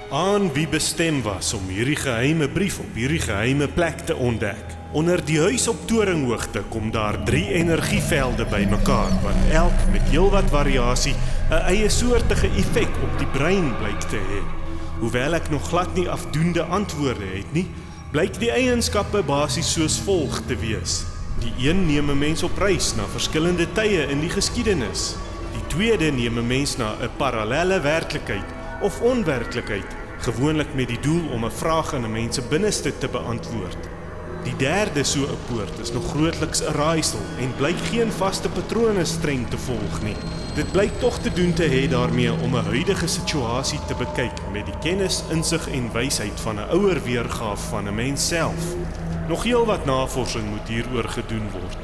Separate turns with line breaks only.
Aan wie bestem was om hierdie geheime brief op hierdie geheime plek te ontdek. Onder die huis op toringhoogte kom daar 3 energievelde bymekaar, wat elk met heelwat variasie 'n eie soortige effek op die brein blyk te hê. Hoewel ek nog glad nie afdoende antwoorde het nie, blyk die eienskappe basies soos volg te wees. Die een neem 'n mens op reis na verskillende tye in die geskiedenis. Die tweede neem 'n mens na 'n parallelle werklikheid of onwerklikheid, gewoonlik met die doel om 'n vraag in 'n mens se binneste te beantwoord. Die derde so 'n poort is nog grootliks 'n raaisel en blyk geen vaste patrone streng te volg nie. Dit blyk tog te doen te hê daarmee om 'n huidige situasie te bekyk met die kennis, insig en wysheid van 'n ouer weergaaf van 'n mens self. Nog heel wat navorsing moet hieroor gedoen word.